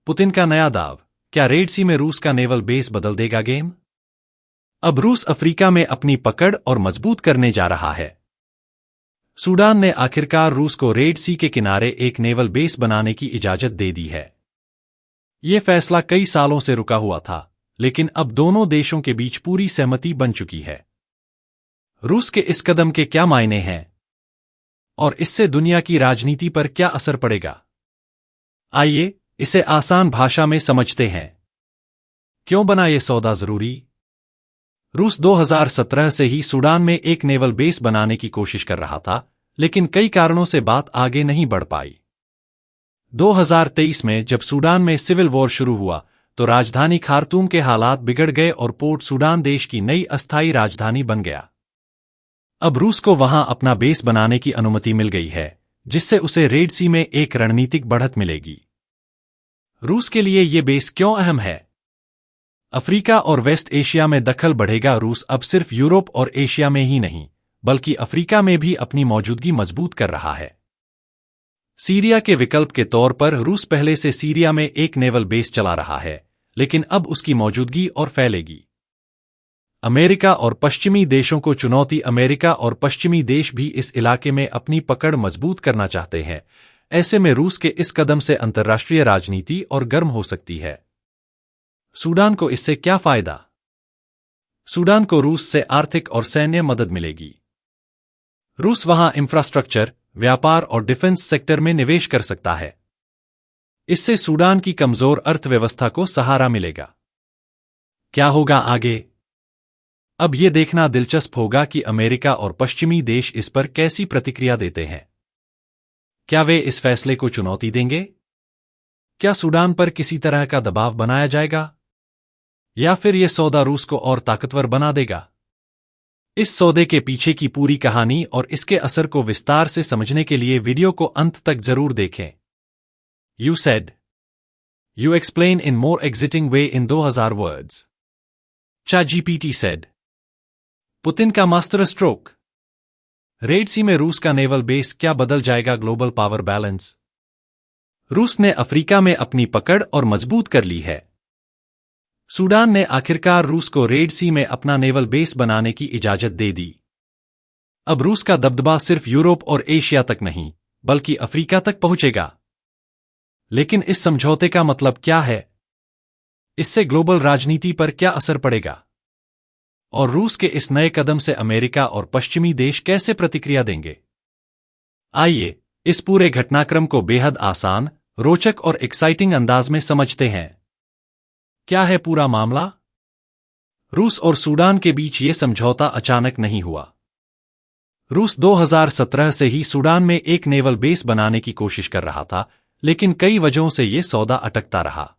Putin का नया दाव, क्या रेड सी में रूस का नेवल बेस बदल देगा गेम? अब रूस अफ्रीका में अपनी पकड़ और मजबूत करने जा रहा है। सूडान ने आखिरकार रूस को रेड सी के किनारे एक नेवल बेस बनाने की इजाजत दे दी है। यह फैसला कई सालों से रुका हुआ था, लेकिन अब दोनों देशों के बीच पूरी सहमति बन चुकी है। रूस के इस कदम के क्या मायने हैं और इससे दुनिया की राजनीति पर क्या असर पड़ेगा? आइए इसे आसान भाषा में समझते हैं। क्यों बना यह सौदा जरूरी? रूस 2017 से ही सूडान में एक नेवल बेस बनाने की कोशिश कर रहा था, लेकिन कई कारणों से बात आगे नहीं बढ़ पाई। 2023 में जब सूडान में सिविल वॉर शुरू हुआ तो राजधानी खार्तूम के हालात बिगड़ गए और पोर्ट सूडान देश की नई अस्थायी राजधानी बन गया। अब रूस को वहां अपना बेस बनाने की अनुमति मिल गई है, जिससे उसे रेड सी में एक रणनीतिक बढ़त मिलेगी। रूस के लिए ये बेस क्यों अहम है? अफ्रीका और वेस्ट एशिया में दखल बढ़ेगा। रूस अब सिर्फ यूरोप और एशिया में ही नहीं, बल्कि अफ्रीका में भी अपनी मौजूदगी मजबूत कर रहा है। सीरिया के विकल्प के तौर पर रूस पहले से सीरिया में एक नेवल बेस चला रहा है, लेकिन अब उसकी मौजूदगी और फैलेगी। अमेरिका और पश्चिमी देशों को चुनौती। अमेरिका और पश्चिमी देश भी इस इलाके में अपनी पकड़ मजबूत करना चाहते हैं। ऐसे में रूस के इस कदम से अंतर्राष्ट्रीय राजनीति और गर्म हो सकती है। सूडान को इससे क्या फायदा? सूडान को रूस से आर्थिक और सैन्य मदद मिलेगी। रूस वहां इंफ्रास्ट्रक्चर, व्यापार और डिफेंस सेक्टर में निवेश कर सकता है। इससे सूडान की कमजोर अर्थव्यवस्था को सहारा मिलेगा। क्या होगा आगे? अब यह देखना दिलचस्प होगा कि अमेरिका और पश्चिमी देश इस पर कैसी प्रतिक्रिया देते हैं। क्या वे इस फैसले को चुनौती देंगे? क्या सूडान पर किसी तरह का दबाव बनाया जाएगा, या फिर यह सौदा रूस को और ताकतवर बना देगा? इस सौदे के पीछे की पूरी कहानी और इसके असर को विस्तार से समझने के लिए वीडियो को अंत तक जरूर देखें। You said. You explain in more exciting way in 2000 words. ChatGPT said. Putin का मास्टर स्ट्रोक। रेड सी में रूस का नेवल बेस क्या बदल जाएगा ग्लोबल पावर बैलेंस? रूस ने अफ्रीका में अपनी पकड़ और मजबूत कर ली है। सूडान ने आखिरकार रूस को रेड सी में अपना नेवल बेस बनाने की इजाजत दे दी। अब रूस का दबदबा सिर्फ यूरोप और एशिया तक नहीं, बल्कि अफ्रीका तक पहुंचेगा। लेकिन इस समझौते का मतलब क्या है? इससे ग्लोबल राजनीति पर क्या असर पड़ेगा? और रूस के इस नए कदम से अमेरिका और पश्चिमी देश कैसे प्रतिक्रिया देंगे? आइए इस पूरे घटनाक्रम को बेहद आसान, रोचक और एक्साइटिंग अंदाज में समझते हैं। क्या है पूरा मामला? रूस और सूडान के बीच ये समझौता अचानक नहीं हुआ। रूस 2017 से ही सूडान में एक नेवल बेस बनाने की कोशिश कर रहा था, लेकिन कई वजहों से ये सौदा अटकता रहा।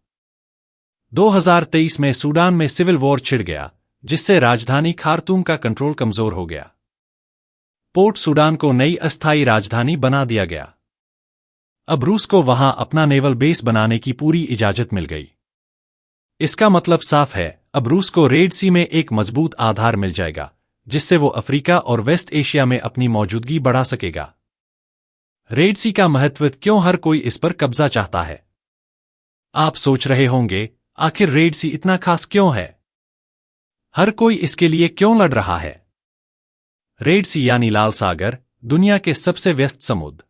2023 में सूडान में सिविल वॉर छिड़ गया, जिससे राजधानी खार्तूम का कंट्रोल कमजोर हो गया। पोर्ट सूडान को नई अस्थायी राजधानी बना दिया गया। अब रूस को वहां अपना नेवल बेस बनाने की पूरी इजाजत मिल गई। इसका मतलब साफ है, अब रूस को रेड सी में एक मजबूत आधार मिल जाएगा, जिससे वो अफ्रीका और वेस्ट एशिया में अपनी मौजूदगी बढ़ा सकेगा। रेड सी का महत्व क्यों हर कोई इस पर कब्जा चाहता है? आप सोच रहे होंगे, आखिर रेड सी इतना खास क्यों है? हर कोई इसके लिए क्यों लड़ रहा है? रेड सी यानी लाल सागर, दुनिया के सबसे व्यस्त समुद्र।